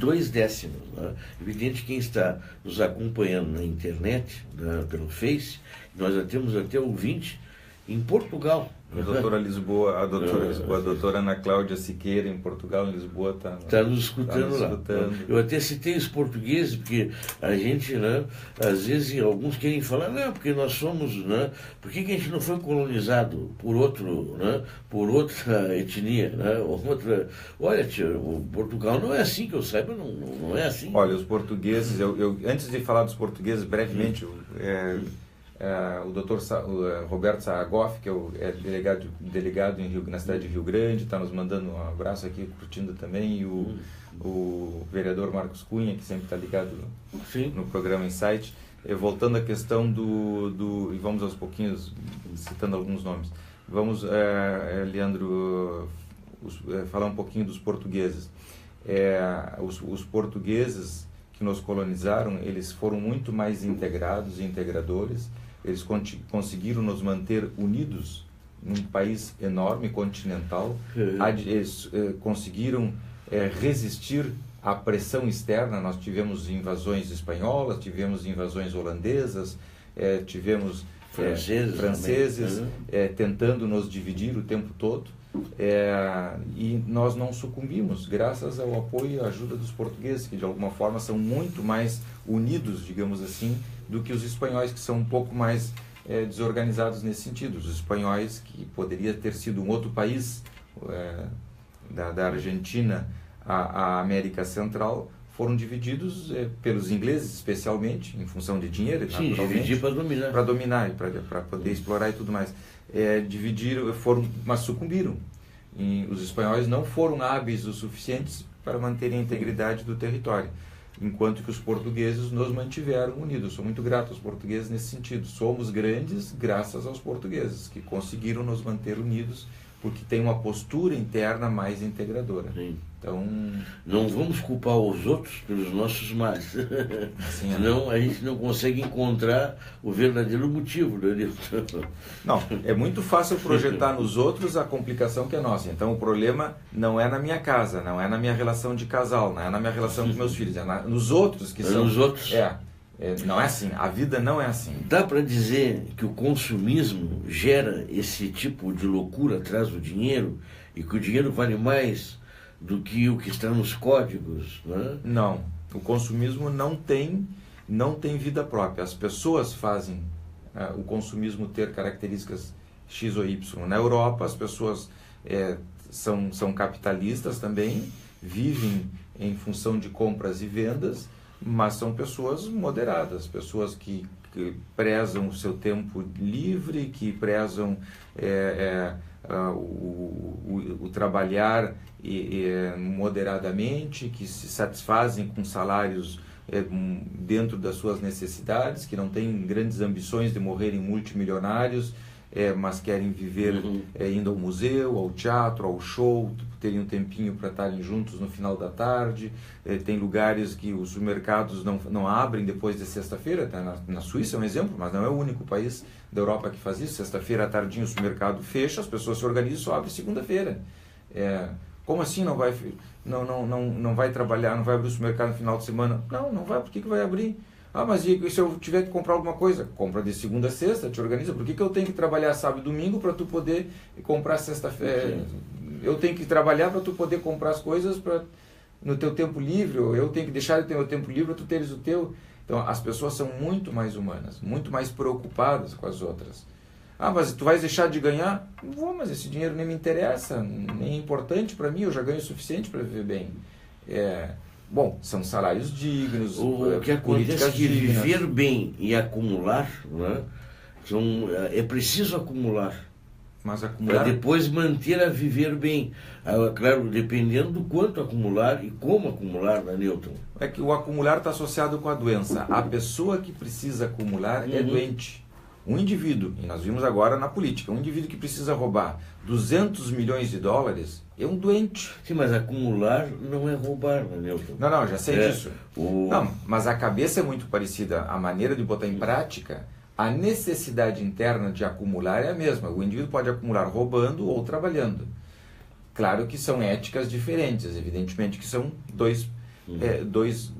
0,2. Né? Evidente, quem está nos acompanhando na internet, né, pelo Face, nós já temos até ouvinte em Portugal. A doutora Lisboa, a doutora Ana Cláudia Siqueira, em Portugal, em Lisboa, está nos escutando lá. Eu até citei os portugueses, porque a gente, né, às vezes, alguns querem falar, não, porque nós somos, né, por que a gente não foi colonizado por outro, né, por outra etnia, né, outra... Olha, tio, o Portugal não é assim, que eu saiba, não é assim. Olha, os portugueses, antes de falar dos portugueses, brevemente, o doutor Roberto Saragoff, que é delegado na cidade de Rio Grande, está nos mandando um abraço aqui, curtindo também, e o vereador Marcos Cunha, que sempre está ligado no programa Insight. Voltando à questão e vamos aos pouquinhos, citando alguns nomes. Vamos, Leandro, falar um pouquinho dos portugueses. Os portugueses que nos colonizaram, eles foram muito mais integrados e integradores. Eles conseguiram nos manter unidos num país enorme, continental. Eles conseguiram resistir à pressão externa. Nós tivemos invasões espanholas, tivemos invasões holandesas, tivemos franceses tentando nos dividir o tempo todo. E nós não sucumbimos, graças ao apoio e à ajuda dos portugueses, que de alguma forma são muito mais unidos, digamos assim, do que os espanhóis, que são um pouco mais desorganizados nesse sentido. Os espanhóis, que poderia ter sido um outro país, da Argentina à América Central, foram divididos pelos ingleses, especialmente, em função de dinheiro, dividir para dominar. Para dominar, para poder explorar e tudo mais. Dividiram, mas sucumbiram. E os espanhóis não foram hábeis o suficientes para manterem a integridade do território, enquanto que os portugueses nos mantiveram unidos. Sou muito grato aos portugueses nesse sentido. Somos grandes graças aos portugueses, que conseguiram nos manter unidos, porque tem uma postura interna mais integradora. Sim. Então, não vamos culpar os outros pelos nossos males. Senão a gente não consegue encontrar o verdadeiro motivo, né? Não, é muito fácil projetar nos outros a complicação que é nossa. Então o problema não é na minha casa, não é na minha relação de casal, não é na minha relação com meus filhos, é nos outros que são. Nos outros. Não é assim, a vida não é assim. Dá para dizer que o consumismo gera esse tipo de loucura atrás do dinheiro e que o dinheiro vale mais do que o que está nos códigos, né? Não, o consumismo não tem vida própria. As pessoas fazem o consumismo ter características X ou Y. Na Europa, as pessoas são capitalistas também, vivem em função de compras e vendas, mas são pessoas moderadas, pessoas que prezam o seu tempo livre, que prezam o trabalhar moderadamente, que se satisfazem com salários dentro das suas necessidades, que não têm grandes ambições de morrerem multimilionários, mas querem viver indo ao museu, ao teatro, ao show, terem um tempinho para estarem juntos no final da tarde. Tem lugares que os supermercados não abrem depois de sexta-feira. Na Suíça é um exemplo, mas não é o único país da Europa que faz isso. Sexta-feira à tardinha o supermercado fecha, as pessoas se organizam e só abre segunda-feira. Como assim não vai trabalhar, não vai abrir o supermercado no final de semana? Não vai, por que vai abrir? Mas e se eu tiver que comprar alguma coisa? Compra de segunda a sexta, te organiza. Por que eu tenho que trabalhar sábado e domingo para tu poder comprar sexta-feira? Eu tenho que trabalhar para tu poder comprar as coisas no teu tempo livre, ou eu tenho que deixar de ter o tempo livre para tu teres o teu. Então, as pessoas são muito mais humanas, muito mais preocupadas com as outras. Mas tu vais deixar de ganhar? Não vou, mas esse dinheiro nem me interessa, nem é importante para mim, eu já ganho o suficiente para viver bem. Bom, são salários dignos, o que acontece é que viver bem e acumular, né, é preciso acumular. Mas acumular... Para depois manter a viver bem. Claro, dependendo do quanto acumular e como acumular, né, Newton? É que o acumular está associado com a doença. A pessoa que precisa acumular é doente. Um indivíduo, e nós vimos agora na política, um indivíduo que precisa roubar 200 milhões de dólares é um doente. Sim, mas acumular não é roubar, né, Newton? Não, já sei disso. Não, mas a cabeça é muito parecida. A maneira de botar em prática, a necessidade interna de acumular é a mesma. O indivíduo pode acumular roubando ou trabalhando. Claro que são éticas diferentes, evidentemente que são dois dois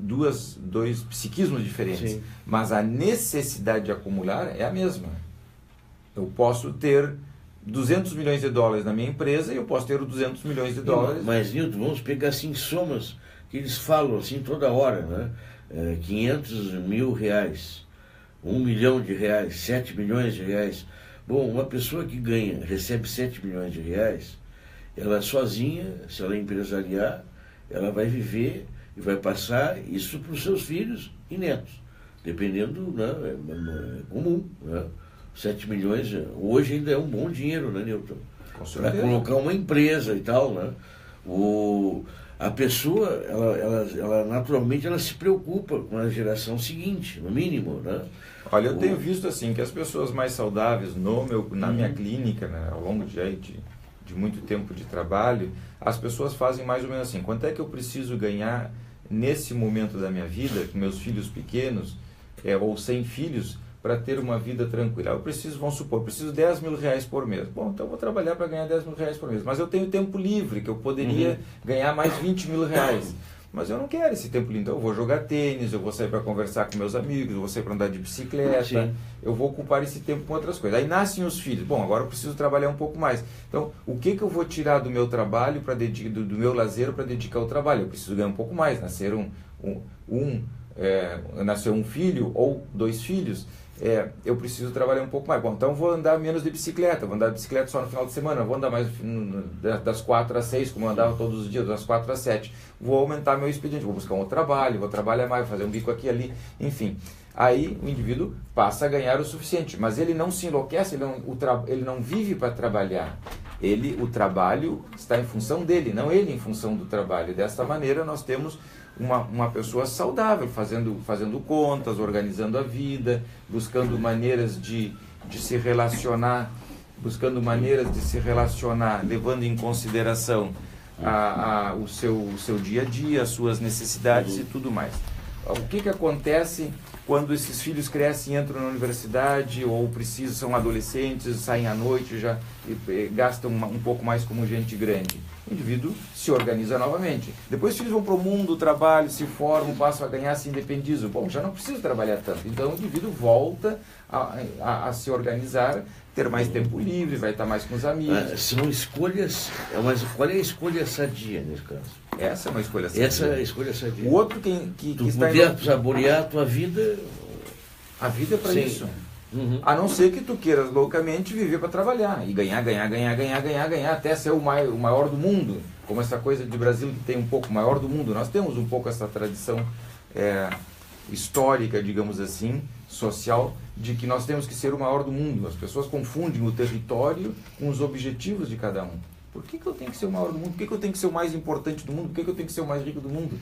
psiquismos diferentes. Sim. Mas a necessidade de acumular é a mesma. Eu posso ter 200 milhões de dólares na minha empresa e eu posso ter 200 milhões de dólares. Mas, Nilton, vamos pegar assim somas que eles falam assim toda hora, né? 500 mil reais, 1 milhão de reais, 7 milhões de reais. Bom, uma pessoa que recebe 7 milhões de reais, ela sozinha, se ela empresariar, ela vai viver e vai passar isso para os seus filhos e netos, dependendo, né? É comum, né? 7 milhões, hoje ainda é um bom dinheiro, né, Nilton? Para colocar uma empresa e tal, né? A pessoa, ela naturalmente, ela se preocupa com a geração seguinte, no mínimo, né? Olha, eu tenho visto assim, que as pessoas mais saudáveis na minha clínica, né, ao longo de muito tempo de trabalho, as pessoas fazem mais ou menos assim: quanto é que eu preciso ganhar nesse momento da minha vida, com meus filhos pequenos, ou sem filhos, para ter uma vida tranquila? Vamos supor, preciso 10 mil reais por mês. Bom, então eu vou trabalhar para ganhar 10 mil reais por mês. Mas eu tenho tempo livre, que eu poderia ganhar mais 20 mil reais. Mas eu não quero esse tempo livre. Então eu vou jogar tênis, eu vou sair para conversar com meus amigos, eu vou sair para andar de bicicleta. Sim. Eu vou ocupar esse tempo com outras coisas. Aí nascem os filhos. Bom, agora eu preciso trabalhar um pouco mais. Então, o que eu vou tirar do meu trabalho, do meu lazer, para dedicar ao trabalho? Eu preciso ganhar um pouco mais. Nascer nascer um filho ou 2 filhos, eu preciso trabalhar um pouco mais. Bom, então vou andar menos de bicicleta, vou andar de bicicleta só no final de semana, vou andar mais das 4 às 6, como eu andava todos os dias, das 4 às 7. Vou aumentar meu expediente, vou buscar um outro trabalho, vou trabalhar mais, fazer um bico aqui e ali, enfim. Aí o indivíduo passa a ganhar o suficiente, mas ele não se enlouquece, ele não vive para trabalhar. O trabalho está em função dele, não ele em função do trabalho. E desta maneira nós temos uma pessoa saudável, fazendo contas, organizando a vida, buscando maneiras de se relacionar, levando em consideração o seu dia a dia, as suas necessidades e tudo mais. O que acontece quando esses filhos crescem, entram na universidade ou são adolescentes, saem à noite, já gastam um pouco mais como gente grande? O indivíduo se organiza novamente. Depois os filhos vão para o mundo do trabalho, se formam, passam a ganhar, se independizam. Bom, já não preciso trabalhar tanto. Então o indivíduo volta a se organizar, ter mais tempo livre, vai estar mais com os amigos. São escolhas, mas qual é a escolha sadia nesse caso? Essa é uma escolha sadia. Essa é a escolha sadia. O outro que está poder saborear a tua vida. A vida é para isso. A não ser que tu queiras loucamente viver para trabalhar e ganhar, até ser o maior do mundo. Como essa coisa de Brasil que tem um pouco maior do mundo. Nós temos um pouco essa tradição histórica, digamos assim, social, de que nós temos que ser o maior do mundo. As pessoas confundem o território com os objetivos de cada um. Por que eu tenho que ser o maior do mundo? Por que eu tenho que ser o mais importante do mundo? Por que eu tenho que ser o mais rico do mundo?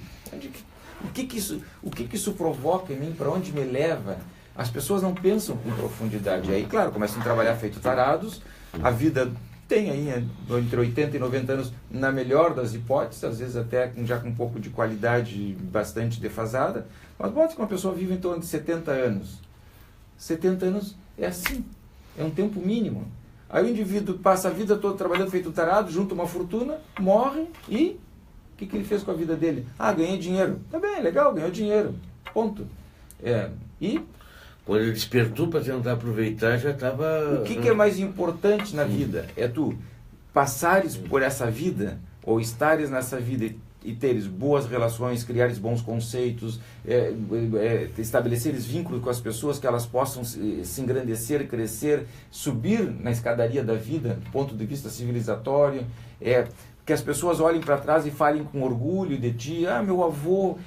O que isso provoca em mim? Para onde me leva? As pessoas não pensam com profundidade. Aí, claro, começam a trabalhar feito tarados. A vida tem aí entre 80 e 90 anos, na melhor das hipóteses, às vezes até já com um pouco de qualidade bastante defasada. Mas pode que uma pessoa viva em torno de 70 anos. 70 anos é assim, é um tempo mínimo. Aí o indivíduo passa a vida toda trabalhando feito tarado, junta uma fortuna, morre e o que ele fez com a vida dele? Ganhei dinheiro. Tá bem, legal, ganhou dinheiro. Ponto. E quando ele despertou para tentar aproveitar, já estava... O que é mais importante na vida? É tu passares por essa vida, ou estares nessa vida e teres boas relações, criares bons conceitos, estabeleceres vínculos com as pessoas, que elas possam se engrandecer, crescer, subir na escadaria da vida, do ponto de vista civilizatório, que as pessoas olhem para trás e falem com orgulho de ti, meu avô,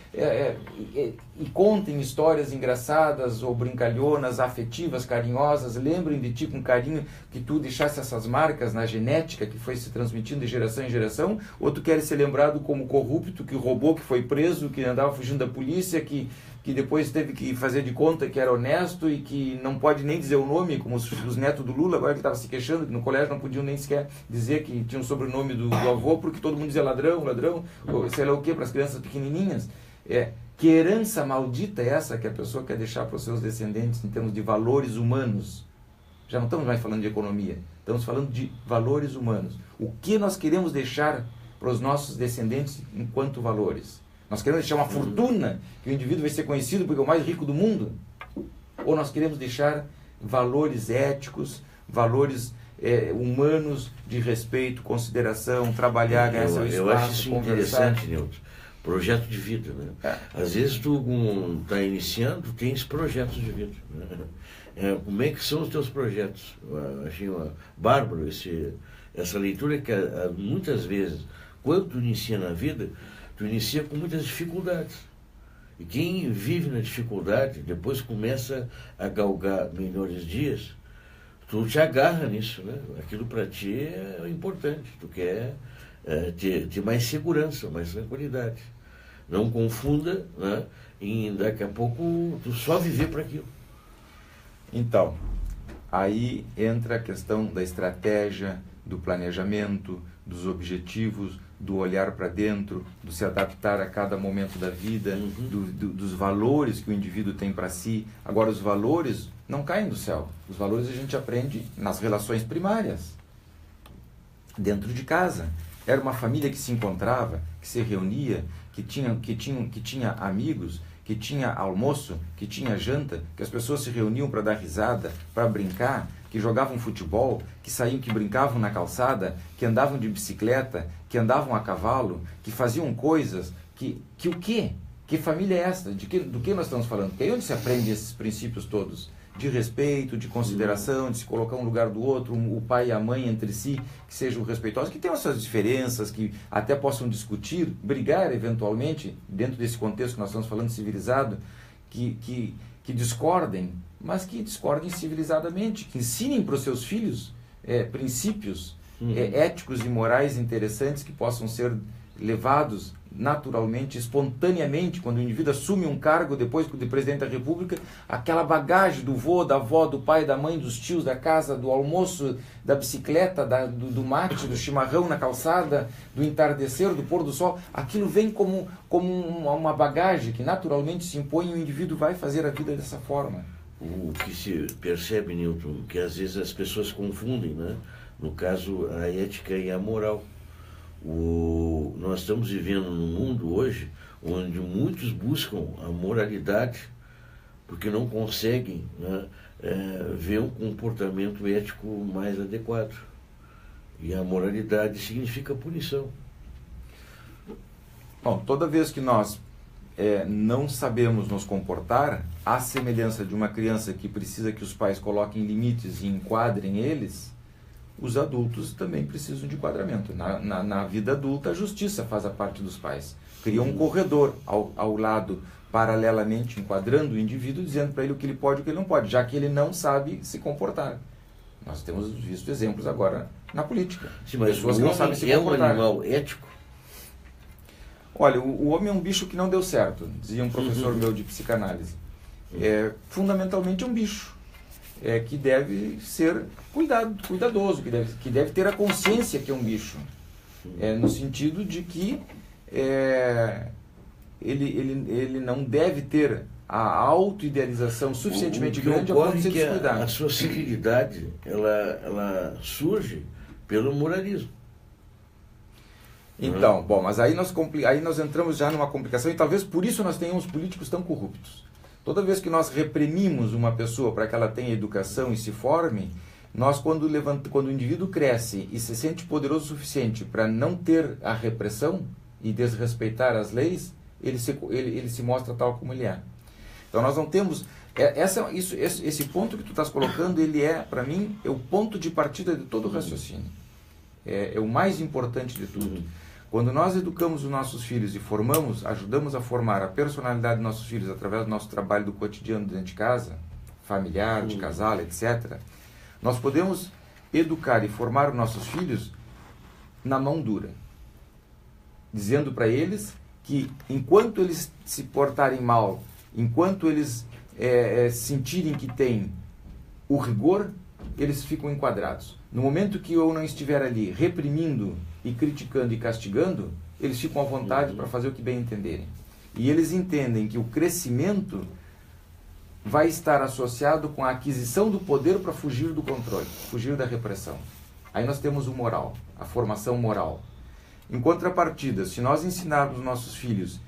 e contem histórias engraçadas ou brincalhonas, afetivas, carinhosas, lembrem de ti com carinho, que tu deixasse essas marcas na genética que foi se transmitindo de geração em geração, ou tu queres ser lembrado como corrupto, que roubou, que foi preso, que andava fugindo da polícia, que depois teve que fazer de conta que era honesto e que não pode nem dizer o nome, como os netos do Lula, agora que estava se queixando, que no colégio não podiam nem sequer dizer que tinha um sobrenome do avô, porque todo mundo dizia ladrão, ou sei lá o que, para as crianças pequenininhas. Que herança maldita é essa que a pessoa quer deixar para os seus descendentes em termos de valores humanos? Já não estamos mais falando de economia, estamos falando de valores humanos. O que nós queremos deixar para os nossos descendentes enquanto valores? Nós queremos deixar uma fortuna, que o indivíduo vai ser conhecido porque é o mais rico do mundo? Ou nós queremos deixar valores éticos, valores humanos de respeito, consideração, trabalhar, ganhar seu espaço, eu acho isso conversar. interessante, Nilton. Projeto de vida, né? Às vezes tu está iniciando, tens projetos de vida, né? Como é que são os teus projetos? Eu achei bárbaro essa leitura que muitas vezes, quando tu inicia na vida, tu inicia com muitas dificuldades. E quem vive na dificuldade, depois começa a galgar melhores dias, tu te agarra nisso, né? Aquilo para ti é importante, tu quer ter mais segurança, mais tranquilidade. Não confunda, né? E daqui a pouco tu só viver para aquilo. Então, aí entra a questão da estratégia, do planejamento, dos objetivos, do olhar para dentro, do se adaptar a cada momento da vida, dos valores que o indivíduo tem para si. Agora, os valores não caem do céu. Os valores a gente aprende nas relações primárias, dentro de casa. Era uma família que se encontrava, que se reunia, que tinha amigos, que tinha almoço, que tinha janta, que as pessoas se reuniam para dar risada, para brincar, que jogavam futebol, que saíam, que brincavam na calçada, que andavam de bicicleta, que andavam a cavalo, que faziam coisas, que o quê? Que família é essa? Do que nós estamos falando? Porque aí onde se aprende esses princípios todos? De respeito, de consideração, de se colocar um lugar do outro, o pai e a mãe entre si, que sejam respeitosos, que tenham as suas diferenças, que até possam discutir, brigar eventualmente, dentro desse contexto que nós estamos falando civilizado, que discordem, mas que discordem civilizadamente, que ensinem para os seus filhos princípios éticos e morais interessantes que possam ser levados naturalmente, espontaneamente, quando o indivíduo assume um cargo depois de presidente da República, aquela bagagem do vô, da avó, do pai, da mãe, dos tios, da casa, do almoço, da bicicleta, do mate, do chimarrão na calçada, do entardecer, do pôr do sol, aquilo vem como uma bagagem que naturalmente se impõe e o indivíduo vai fazer a vida dessa forma. O que se percebe, Nilton, que às vezes as pessoas confundem, né? No caso, a ética e a moral. Nós estamos vivendo num mundo hoje onde muitos buscam a moralidade porque não conseguem, né, ver um comportamento ético mais adequado. E a moralidade significa punição. Bom, toda vez que nós não sabemos nos comportar, à semelhança de uma criança que precisa que os pais coloquem limites e enquadrem eles, os adultos também precisam de enquadramento. Na vida adulta, a justiça faz a parte dos pais. Cria um corredor ao lado, paralelamente, enquadrando o indivíduo, dizendo para ele o que ele pode e o que ele não pode, já que ele não sabe se comportar. Nós temos visto exemplos agora na política. Sim, mas pessoas que não sabem se comportar. É um animal ético? Olha, o homem é um bicho que não deu certo, dizia um professor meu de psicanálise. Fundamentalmente é um bicho. Que deve ser cuidadoso, que deve ter a consciência que é um bicho. No sentido de que ele não deve ter a autoidealização suficientemente grande a ponto de se descuidar. A sua civilidade ela surge pelo moralismo. Então, bom, mas aí nós entramos já numa complicação e talvez por isso nós tenhamos políticos tão corruptos. Toda vez que nós reprimimos uma pessoa para que ela tenha educação e se forme, nós quando o indivíduo cresce e se sente poderoso o suficiente para não ter a repressão e desrespeitar as leis, ele se mostra tal como ele é. Então nós não temos... Esse ponto que tu estás colocando, ele para mim, é o ponto de partida de todo o raciocínio. É o mais importante de tudo. Quando nós educamos os nossos filhos e ajudamos a formar a personalidade dos nossos filhos através do nosso trabalho do cotidiano dentro de casa, familiar, de casal, etc., nós podemos educar e formar os nossos filhos na mão dura, dizendo para eles que enquanto eles se portarem mal, enquanto eles sentirem que têm o rigor, eles ficam enquadrados. No momento que eu não estiver ali reprimindo e criticando e castigando, eles ficam à vontade para fazer o que bem entenderem. E eles entendem que o crescimento vai estar associado com a aquisição do poder para fugir do controle, fugir da repressão. Aí nós temos o moral, a formação moral. Em contrapartida, se nós ensinarmos nossos filhos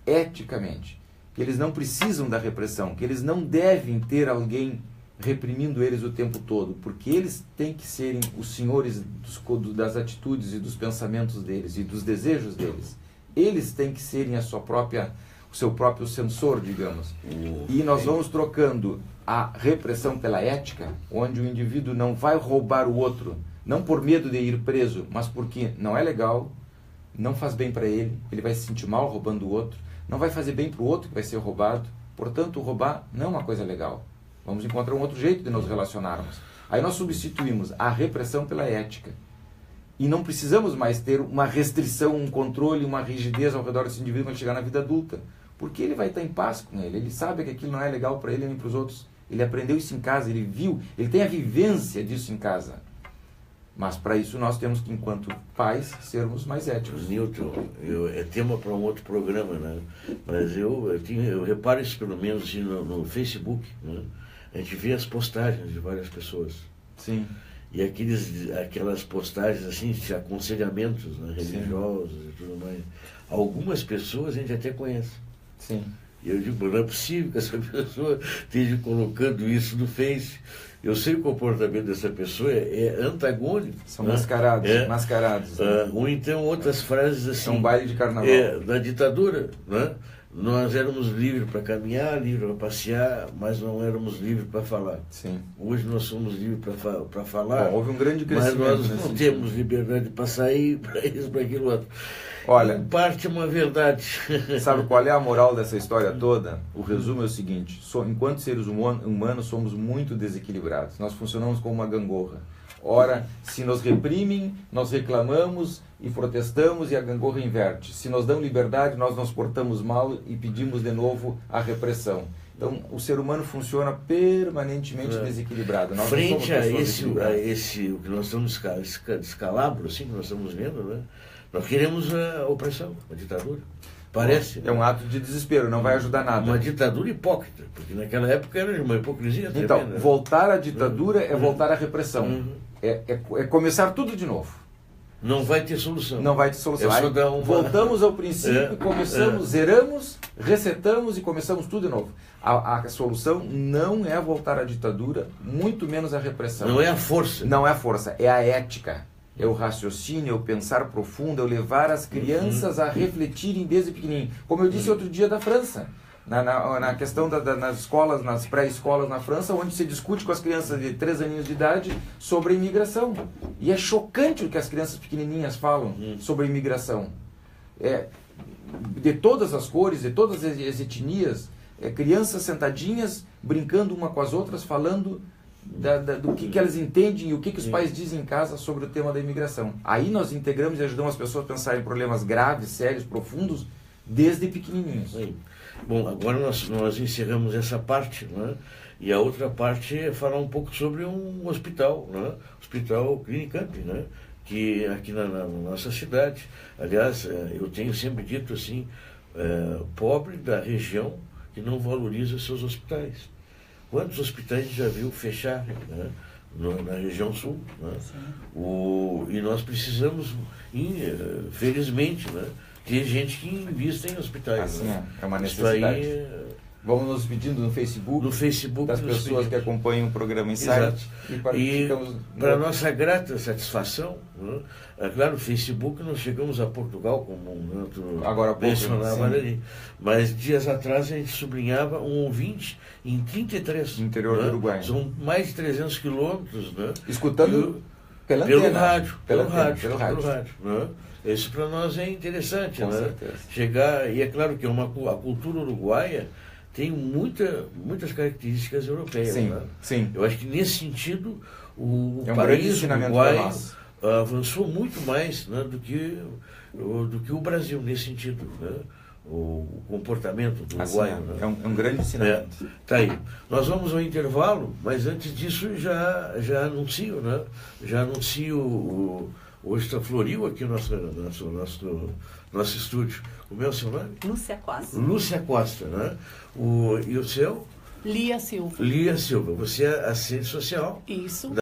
eticamente, que eles não precisam da repressão, que eles não devem ter alguém reprimindo eles o tempo todo, porque eles têm que serem os senhores das atitudes e dos pensamentos deles e dos desejos deles. Eles têm que serem o seu próprio censor, digamos. E nós vamos trocando a repressão pela ética, onde o indivíduo não vai roubar o outro, não por medo de ir preso, mas porque não é legal, não faz bem para ele, ele vai se sentir mal roubando o outro, não vai fazer bem para o outro que vai ser roubado, portanto roubar não é uma coisa legal. Vamos encontrar um outro jeito de nos relacionarmos. Aí nós substituímos a repressão pela ética. E não precisamos mais ter uma restrição, um controle, uma rigidez ao redor desse indivíduo quando chegar na vida adulta. Porque ele vai estar em paz com ele. Ele sabe que aquilo não é legal para ele nem para os outros. Ele aprendeu isso em casa, ele viu, ele tem a vivência disso em casa. Mas para isso nós temos que, enquanto pais, sermos mais éticos. Newton, é tema para um outro programa, né? Mas eu reparo isso pelo menos assim, no Facebook, né? A gente vê as postagens de várias pessoas. Sim. E aquelas postagens assim, de aconselhamentos, né, religiosos e tudo mais. Algumas pessoas a gente até conhece. Sim. E eu digo, não é possível que essa pessoa esteja colocando isso no Face. Eu sei o comportamento dessa pessoa é antagônico. São mascarados. Mascarados. Né? Ou então outras frases assim. É um baile de carnaval. Da ditadura, né? Nós éramos livres para caminhar, livres para passear, mas não éramos livres para falar. Sim. Hoje nós somos livres para falar. Bom, houve um grande crescimento. Mas nós não temos liberdade para sair, para isso, para aquilo outro. Olha, em parte é uma verdade. Sabe qual é a moral dessa história toda? O resumo é o seguinte: enquanto seres humanos somos muito desequilibrados. Nós funcionamos como uma gangorra. Ora, se nos reprimem, nós reclamamos e protestamos e a gangorra inverte. Se nos dão liberdade, nós nos portamos mal e pedimos de novo a repressão. Então, o ser humano funciona permanentemente desequilibrado. Nós frente a esse, o que nós estamos descalabro, assim, que nós estamos vendo, né? Nós queremos a opressão, a ditadura. Parece. É um ato de desespero, não vai ajudar nada. Uma ditadura hipócrita, porque naquela época era uma hipocrisia tremenda. Então, voltar à ditadura é voltar à repressão. É começar tudo de novo. Não vai ter solução. Não vai ter solução. Voltamos ao princípio, começamos, zeramos, resetamos e começamos tudo de novo. A solução não é voltar à ditadura, muito menos a repressão. Não é a força. Não é a força, é a ética. É o raciocínio, é o pensar profundo, é o levar as crianças a refletirem desde pequenininho. Como eu disse outro dia da França, na questão nas escolas, nas pré-escolas na França, onde se discute com as crianças de 3 aninhos de idade sobre a imigração. E é chocante o que as crianças pequenininhas falam sobre a imigração. De todas as cores, de todas as etnias, crianças sentadinhas, brincando uma com as outras, falando do que elas entendem e o que os pais dizem em casa sobre o tema da imigração. Aí nós integramos e ajudamos as pessoas a pensar em problemas graves, sérios, profundos, desde pequenininhos. Bom, agora nós encerramos essa parte, né? E a outra parte é falar um pouco sobre um hospital, né? Hospital Clinicamp, né? Que aqui na nossa cidade. Aliás, eu tenho sempre dito assim, pobre da região que não valoriza seus hospitais. Quantos hospitais a gente já viu fechar, né? Na região sul, né? E nós precisamos, felizmente, né? Ter gente que invista em hospitais. Assim, né? É uma necessidade. Isso aí, vamos nos pedindo no Facebook, das pessoas que acompanham o programa Insight. Exato. E para nossa grata satisfação, né? É claro, o Facebook nós chegamos a Portugal, como agora mencionava ali, mas dias atrás a gente sublinhava um ouvinte em 33. No interior do Uruguai. São mais de 300 quilômetros, né? Escutando pelo rádio. Né? Isso para nós é interessante, Com né? certeza. Chegar, e é claro que a cultura uruguaia tem muitas características europeias. Sim, né? sim. Eu acho que nesse sentido o um país uruguaio avançou muito mais, né, do que o Brasil nesse sentido, né? O comportamento do uruguaio. Assim, né? é um grande ensinamento. Tá aí. Nós vamos ao intervalo, mas antes disso já anuncio, né? Já anuncio hoje está Floril aqui no nosso estúdio. Como é o seu nome? Lúcia Costa. Lúcia Costa, né? E o seu? Lia Silva. Lia Silva. Você é assistente social. Isso.